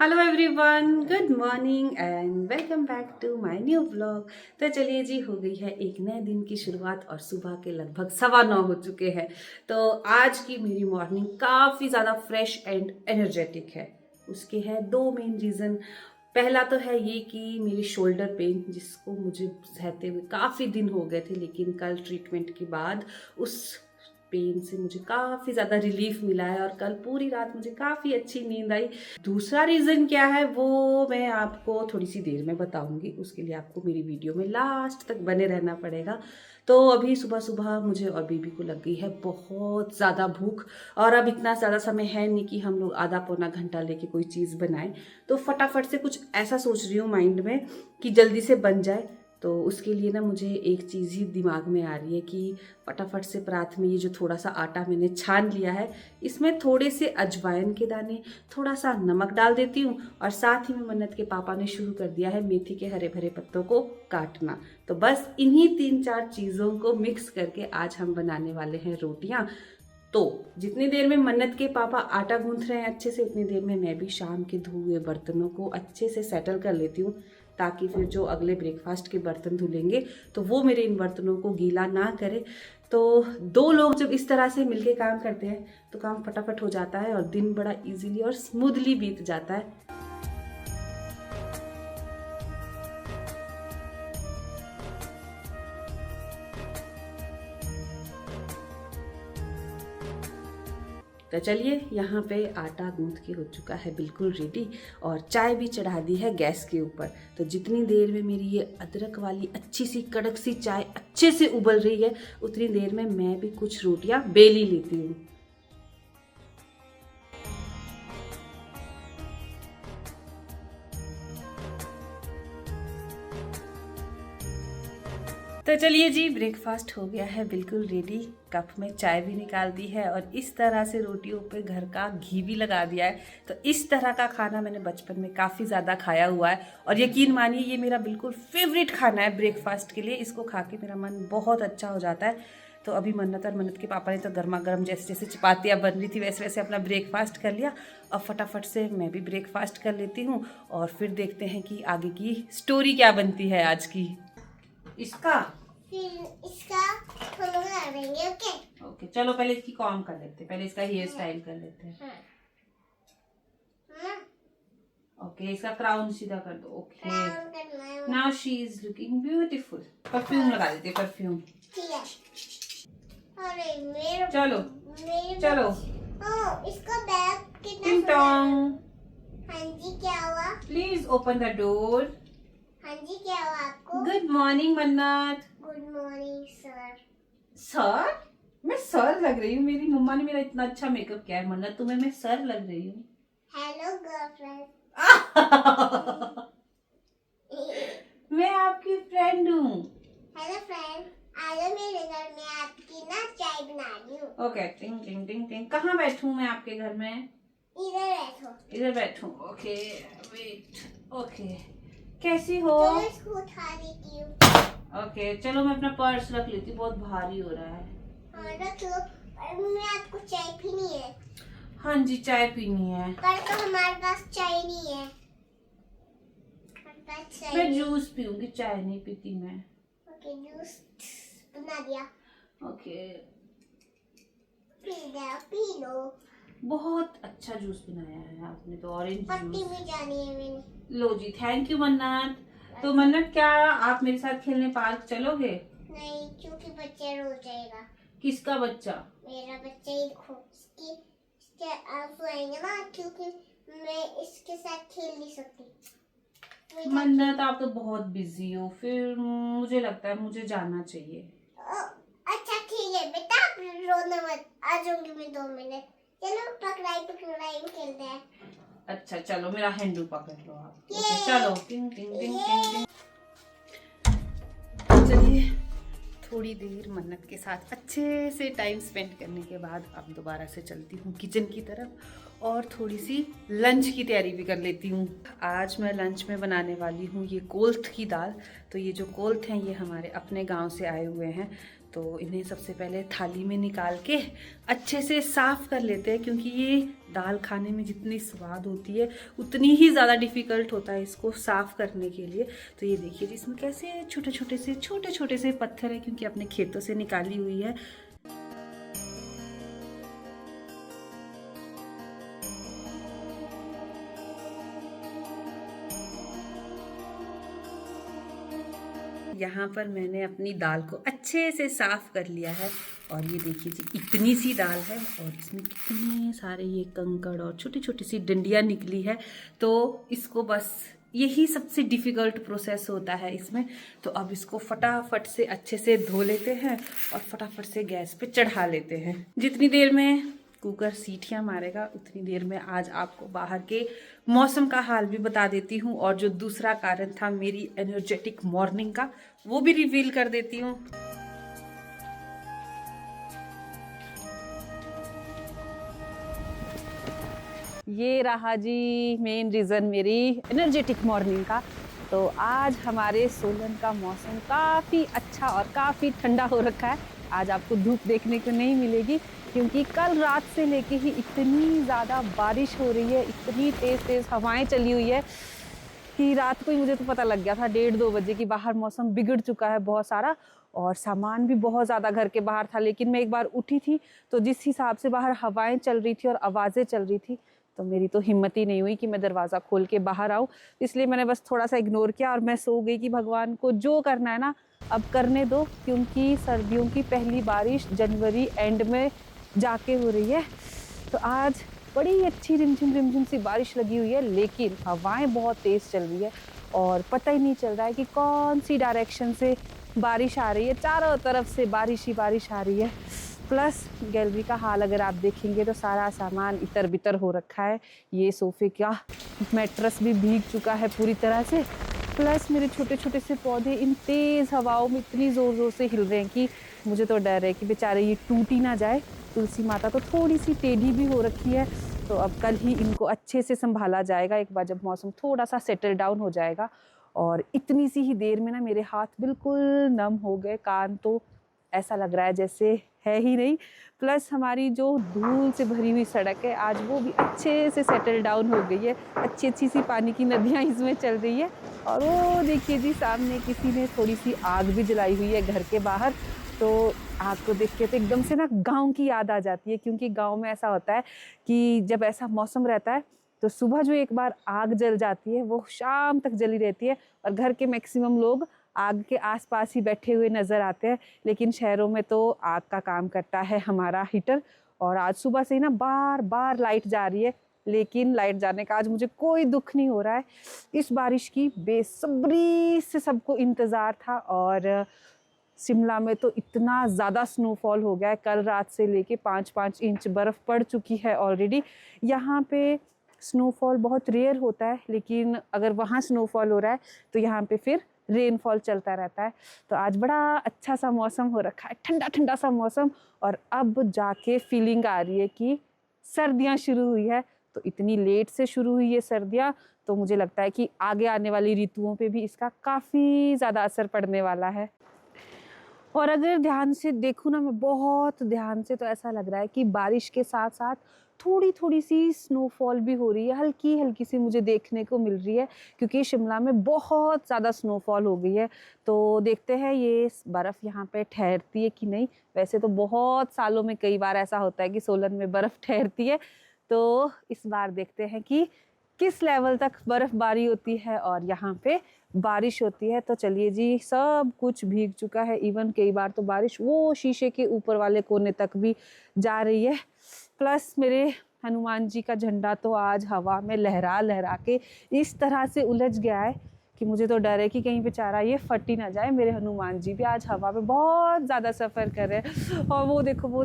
Hello everyone, good morning and welcome back to my new vlog. तो चलिए जी, हो गई है एक नए दिन की शुरुआत और सुबह के लगभग 9:15 हो चुके हैं। तो आज की मेरी मॉर्निंग काफ़ी ज़्यादा फ्रेश एंड एनर्जेटिक है। उसके हैं दो मेन रीज़न। पहला तो है ये कि मेरी शोल्डर पेन, जिसको मुझे सहते हुए काफ़ी दिन हो गए थे, लेकिन कल ट्रीटमेंट के बाद उस पेन से मुझे काफ़ी ज़्यादा रिलीफ मिला है और कल पूरी रात मुझे काफ़ी अच्छी नींद आई। दूसरा रीज़न क्या है वो मैं आपको थोड़ी सी देर में बताऊंगी। उसके लिए आपको मेरी वीडियो में लास्ट तक बने रहना पड़ेगा। तो अभी सुबह सुबह मुझे और बेबी को लग गई है बहुत ज़्यादा भूख, और अब इतना ज़्यादा समय है नहीं कि हम लोग आधा पौना घंटा लेके कोई चीज़ बनाएं। तो फटाफट से कुछ ऐसा सोच रही हूँ माइंड में कि जल्दी से बन जाए। तो उसके लिए ना मुझे एक चीज़ ही दिमाग में आ रही है कि फटाफट से परात में ये जो थोड़ा सा आटा मैंने छान लिया है, इसमें थोड़े से अजवाइन के दाने, थोड़ा सा नमक डाल देती हूँ। और साथ ही में मन्नत के पापा ने शुरू कर दिया है मेथी के हरे भरे पत्तों को काटना। तो बस इन्हीं 3-4 चीज़ों को मिक्स करके आज हम बनाने वाले हैं रोटियाँ। तो जितनी देर में मन्नत के पापा आटा गूंथ रहे हैं अच्छे से, उतनी देर में मैं भी शाम के धुए हुए बर्तनों को अच्छे से सेटल कर लेती हूँ, ताकि फिर जो अगले ब्रेकफास्ट के बर्तन धुलेंगे तो वो मेरे इन बर्तनों को गीला ना करे। तो दो लोग जब इस तरह से मिलके काम करते हैं तो काम फटाफट हो जाता है और दिन बड़ा इजीली और स्मूथली बीत जाता है। तो चलिए, यहाँ पे आटा गूंथ के हो चुका है बिल्कुल रेडी, और चाय भी चढ़ा दी है गैस के ऊपर। तो जितनी देर में मेरी ये अदरक वाली अच्छी सी कड़क सी चाय अच्छे से उबल रही है, उतनी देर में मैं भी कुछ रोटियां बेल ही लेती हूँ। तो चलिए जी, ब्रेकफास्ट हो गया है बिल्कुल रेडी। कप में चाय भी निकाल दी है और इस तरह से रोटियों पे घर का घी भी लगा दिया है। तो इस तरह का खाना मैंने बचपन में काफ़ी ज़्यादा खाया हुआ है, और यकीन मानिए ये मेरा बिल्कुल फेवरेट खाना है ब्रेकफास्ट के लिए। इसको खा के मेरा मन बहुत अच्छा हो जाता है। तो अभी मन्नत और मन्नत के पापा ने तो गर्मा गर्म जैसे जैसे चपातियाँ बन रही थी वैसे वैसे अपना ब्रेकफास्ट कर लिया। अब फटाफट से मैं भी ब्रेकफास्ट कर लेती हूँ और फिर देखते हैं कि आगे की स्टोरी क्या बनती है आज की। इसका फिर इसका हम लोग लगाएंगे। ओके ओके, चलो पहले इसकी कॉम कर लेते हैं, पहले इसका हेयर स्टाइल कर लेते हैं। हाँ। ओके, इसका क्राउन सीधा कर दो। ओके, क्राउन करना है। Now she is looking beautiful. Perfume लगा देते हैं, परफ्यूम। ठीक है। अरे मेरे चलो चलो। इसका बैग कितना टिंग सुंदर है। टोंग, हाँ जी, क्या हुआ? Please open the door. हाँ जी, क्या हुआ आपको? गुड मॉर्निंग मन्नत। Good morning sir. सर? मैं सर लग रही हूँ? मेरी मम्मा ने मेरा इतना अच्छा मेकअप किया है। मन्नत, तुम्हें मैं सर लग रही हूँ? Hello girlfriend. मैं आपकी फ्रेंड हूँ। हेलो फ्रेंड, आज मेरे घर में आपकी ना चाय बना रही हूँ। ओके, टिंग टिंग टिंग टिंग। कहाँ बैठूं मैं आपके घर में? इधर बैठो। इधर बैठूं? Okay, wait. ओके, कैसी हो? चलो इसको उठा देती हूँ। ओके, चलो मैं अपना पर्स रख लेती हूँ, बहुत भारी हो रहा है। हाँ रख लो। मैं आपको चाय पीनी है। हाँ जी, चाय पीनी है। पर तो हमारे पास चाय नहीं है। हमारे पास चाय मैं नहीं। जूस पीऊंगी, चाय नहीं पीती मैं। ओके, जूस बना दिया। Okay, P low. बहुत अच्छा जूस बनाया है आपने तो, ऑरेंज पट्टी जूस। भी जानी है मैंने। लो जी, थैंक यू मन्नत। तो मन्नत, क्या आप मेरे साथ खेलने पार्क चलोगे? नहीं, क्योंकि बच्चा रो जाएगा। किसका बच्चा? मेरा बच्चा ही देखो। इसके आंसू आएंगे ना, क्योंकि मैं इसके साथ खेल नहीं सकती। मन्नत, आप तो बहुत बिजी हो, फिर मुझे लगता है मुझे जाना चाहिए। अच्छा ठीक है बेटा, रोना मत। आ जाऊंगी मैं 2 मिनट। चलो पकड़ाई पकड़ाई खेलते हैं। अच्छा चलो, मेरा हैंडल पकड़ लो आप। ओके, चलो। टिंग टिंग टिंग टिंग टिंग। चलिए, थोड़ी देर मन्नत के साथ अच्छे से टाइम स्पेंड करने के बाद अब दोबारा से चलती हूँ किचन की तरफ और थोड़ी सी लंच की तैयारी भी कर लेती हूँ। आज मैं लंच में बनाने वाली हूँ ये कोल्थ की दाल। तो ये जो कोल्थ हैं ये हमारे अपने गांव से आए हुए हैं। तो इन्हें सबसे पहले थाली में निकाल के अच्छे से साफ़ कर लेते हैं, क्योंकि ये दाल खाने में जितनी स्वाद होती है उतनी ही ज़्यादा डिफ़िकल्ट होता है इसको साफ़ करने के लिए। तो ये देखिए इसमें कैसे छोटे छोटे से पत्थर है, क्योंकि अपने खेतों से निकाली हुई है। यहाँ पर मैंने अपनी दाल को अच्छे से साफ़ कर लिया है, और ये देखिए जी इतनी सी दाल है और इसमें कितने सारे ये कंकड़ और छोटी छोटी सी डंडियाँ निकली है। तो इसको बस यही सबसे डिफ़िकल्ट प्रोसेस होता है इसमें। तो अब इसको फटाफट से अच्छे से धो लेते हैं और फटाफट से गैस पे चढ़ा लेते हैं। जितनी देर में कुकर सीटियाँ मारेगा उतनी देर में आज आपको बाहर के मौसम का हाल भी बता देती हूँ, और जो दूसरा कारण था मेरी एनर्जेटिक मॉर्निंग का वो भी रिवील कर देती हूँ। ये रहा जी मेन रीज़न मेरी एनर्जेटिक मॉर्निंग का। तो आज हमारे सोलन का मौसम काफ़ी अच्छा और काफ़ी ठंडा हो रखा है। आज आपको धूप देखने को नहीं मिलेगी, क्योंकि कल रात से लेके ही इतनी ज़्यादा बारिश हो रही है, इतनी तेज़ हवाएं चली हुई है कि रात को ही मुझे तो पता लग गया था 1:30-2 बजे कि बाहर मौसम बिगड़ चुका है बहुत सारा, और सामान भी बहुत ज़्यादा घर के बाहर था। लेकिन मैं एक बार उठी थी तो जिस हिसाब से बाहर हवाएं चल रही थी और आवाज़ें चल रही थी, तो मेरी तो हिम्मत ही नहीं हुई कि मैं दरवाज़ा खोल के बाहर आऊँ। इसलिए मैंने बस थोड़ा सा इग्नोर किया और मैं सो गई कि भगवान को जो करना है ना अब करने दो, क्योंकि सर्दियों की पहली बारिश जनवरी एंड में जाके हो रही है। तो आज बड़ी अच्छी रिमझिम सी बारिश लगी हुई है, लेकिन हवाएं बहुत तेज़ चल रही है और पता ही नहीं चल रहा है कि कौन सी डायरेक्शन से बारिश आ रही है। चारों तरफ से बारिश ही बारिश आ रही है। प्लस गैलरी का हाल अगर आप देखेंगे तो सारा सामान इतर बितर हो रखा है। ये सोफे का मैट्रेस भी भीग चुका है पूरी तरह से। प्लस मेरे छोटे छोटे से पौधे इन तेज़ हवाओं में इतनी ज़ोर से हिल रहे हैं कि मुझे तो डर है कि बेचारे ये टूट ही ना जाए। तुलसी माता तो थोड़ी सी टेढ़ी भी हो रखी है, तो अब कल ही इनको अच्छे से संभाला जाएगा, एक बार जब मौसम थोड़ा सा सेटल डाउन हो जाएगा। और इतनी सी ही देर में ना मेरे हाथ बिल्कुल नम हो गए, कान तो ऐसा लग रहा है जैसे है ही नहीं। प्लस हमारी जो धूल से भरी हुई सड़क है आज वो भी अच्छे से सेटल डाउन हो गई है। अच्छी सी पानी की नदियाँ इसमें चल रही है। और वो देखिए जी सामने किसी ने थोड़ी सी आग भी जलाई हुई है घर के बाहर। तो आग को देख के तो एकदम से ना गाँव की याद आ जाती है, क्योंकि गाँव में ऐसा होता है कि जब ऐसा मौसम रहता है तो सुबह जो एक बार आग जल जाती है वो शाम तक जली रहती है, और घर के मैक्सिमम लोग आग के आसपास ही बैठे हुए नज़र आते हैं। लेकिन शहरों में तो आग का काम करता है हमारा हीटर, और आज सुबह से ही ना बार बार लाइट जा रही है, लेकिन लाइट जाने का आज मुझे कोई दुख नहीं हो रहा है। इस बारिश की बेसब्री से सबको इंतज़ार था, और शिमला में तो इतना ज़्यादा स्नोफॉल हो गया है, कल रात से लेके 5-5 इंच बर्फ़ पड़ चुकी है ऑलरेडी। यहाँ पे स्नोफॉल बहुत रेयर होता है, लेकिन अगर वहाँ स्नोफॉल हो रहा है तो यहाँ पे फिर रेनफॉल चलता रहता है। तो आज बड़ा अच्छा सा मौसम हो रखा है, ठंडा ठंडा सा मौसम, और अब जाके फीलिंग आ रही है कि सर्दियाँ शुरू हुई है। तो इतनी लेट से शुरू हुई है सर्दियाँ, तो मुझे लगता है कि आगे आने वाली ऋतुओं पे भी इसका काफ़ी ज़्यादा असर पड़ने वाला है। और अगर ध्यान से देखूँ ना मैं बहुत ध्यान से, तो ऐसा लग रहा है कि बारिश के साथ साथ थोड़ी सी स्नोफॉल भी हो रही है, हल्की सी मुझे देखने को मिल रही है, क्योंकि शिमला में बहुत ज़्यादा स्नोफॉल हो गई है। तो देखते हैं ये बर्फ़ यहाँ पे ठहरती है कि नहीं। वैसे तो बहुत सालों में कई बार ऐसा होता है कि सोलन में बर्फ़ ठहरती है, तो इस बार देखते हैं कि किस लेवल तक बर्फ़बारी होती है और यहाँ पे बारिश होती है। तो चलिए जी, सब कुछ भीग चुका है, इवन कई बार तो बारिश वो शीशे के ऊपर वाले कोने तक भी जा रही है। प्लस मेरे हनुमान जी का झंडा तो आज हवा में लहरा लहरा के इस तरह से उलझ गया है कि मुझे तो डर है कि कहीं बेचारा ये फट ही ना जाए। मेरे हनुमान जी भी आज हवा में बहुत ज़्यादा सफ़र कर रहे हैं, और वो देखो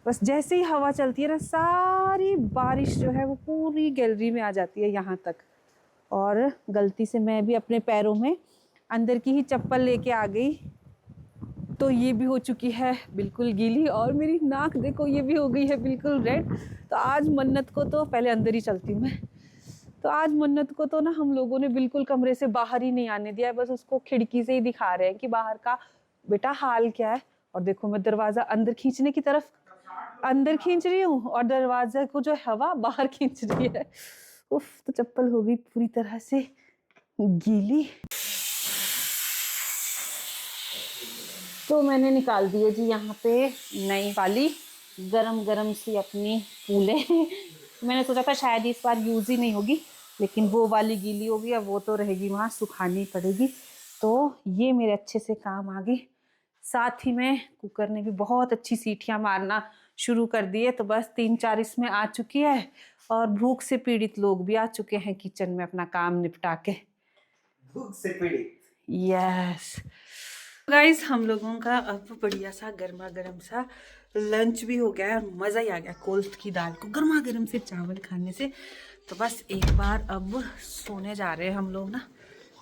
बस जैसे ही हवा चलती है ना, सारी बारिश जो है वो पूरी गैलरी में आ जाती है यहाँ तक। और गलती से मैं भी अपने पैरों में अंदर की ही चप्पल लेके आ गई, तो ये भी हो चुकी है बिल्कुल गीली, और मेरी नाक देखो ये भी हो गई है बिल्कुल रेड। तो आज मन्नत को तो पहले अंदर ही चलती हूँ मैं। तो आज मन्नत को तो ना हम लोगों ने बिल्कुल कमरे से बाहर ही नहीं आने दिया है, बस उसको खिड़की से ही दिखा रहे हैं कि बाहर का बेटा हाल क्या है। और देखो मैं दरवाजा अंदर खींचने की तरफ अंदर खींच रही हूँ और दरवाजे को जो हवा बाहर खींच रही है। उफ, तो चप्पल हो गई पूरी तरह से गीली। तो मैंने निकाल दिए जी यहाँ पे नई वाली गरम गरम सी अपनी फूले। मैंने सोचा था शायद इस बार यूज ही नहीं होगी, लेकिन वो वाली गीली होगी, अब वो तो रहेगी वहाँ, सुखानी पड़ेगी। तो ये मेरे अच्छे से काम आ गई। साथ ही में कुकर ने भी बहुत अच्छी सीटियां मारना शुरू कर दिए, तो बस 3-4 इसमें आ चुकी है और भूख से पीड़ित लोग भी आ चुके हैं किचन में अपना काम निपटा के। भूख से पीड़ित। यस गाइस, हम लोगों का अब बढ़िया सा गर्मा गर्म सा लंच भी हो गया है और मज़ा ही आ गया कोल्थ की दाल को गर्मा गर्म से चावल खाने से। तो बस एक बार अब सोने जा रहे हैं हम लोग ना,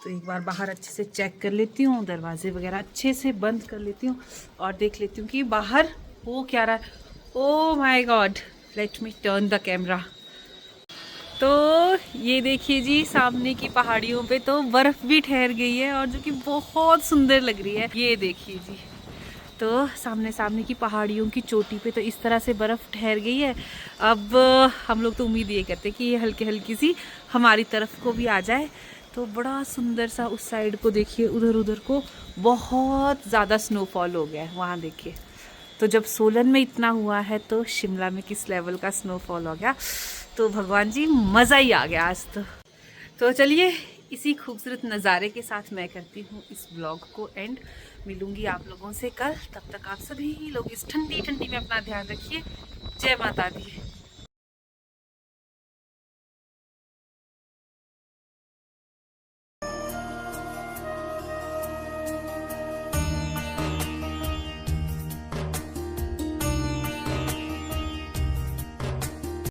तो एक बार बाहर अच्छे से चेक कर लेती हूँ, दरवाजे वगैरह अच्छे से बंद कर लेती हूँ और देख लेती हूँ कि बाहर हो क्या रहा है। Oh my God, let me turn the camera. तो ये देखिए जी, सामने की पहाड़ियों पे तो बर्फ़ भी ठहर गई है और जो कि बहुत सुंदर लग रही है। ये देखिए जी, तो सामने की पहाड़ियों की चोटी पे तो इस तरह से बर्फ़ ठहर गई है। अब हम लोग तो उम्मीद ये करते हैं कि ये हल्की हल्की सी हमारी तरफ को भी आ जाए। तो बड़ा सुंदर सा उस साइड को देखिए, उधर उधर को बहुत ज़्यादा स्नोफॉल हो गया है वहाँ देखिए। तो जब सोलन में इतना हुआ है तो शिमला में किस लेवल का स्नोफॉल हो गया। तो भगवान जी मज़ा ही आ गया आज तो चलिए इसी खूबसूरत नज़ारे के साथ मैं करती हूँ इस ब्लॉग को एंड। मिलूंगी आप लोगों से कल, तब तक आप सभी लोग इस ठंडी ठंडी में अपना ध्यान रखिए। जय माता दी।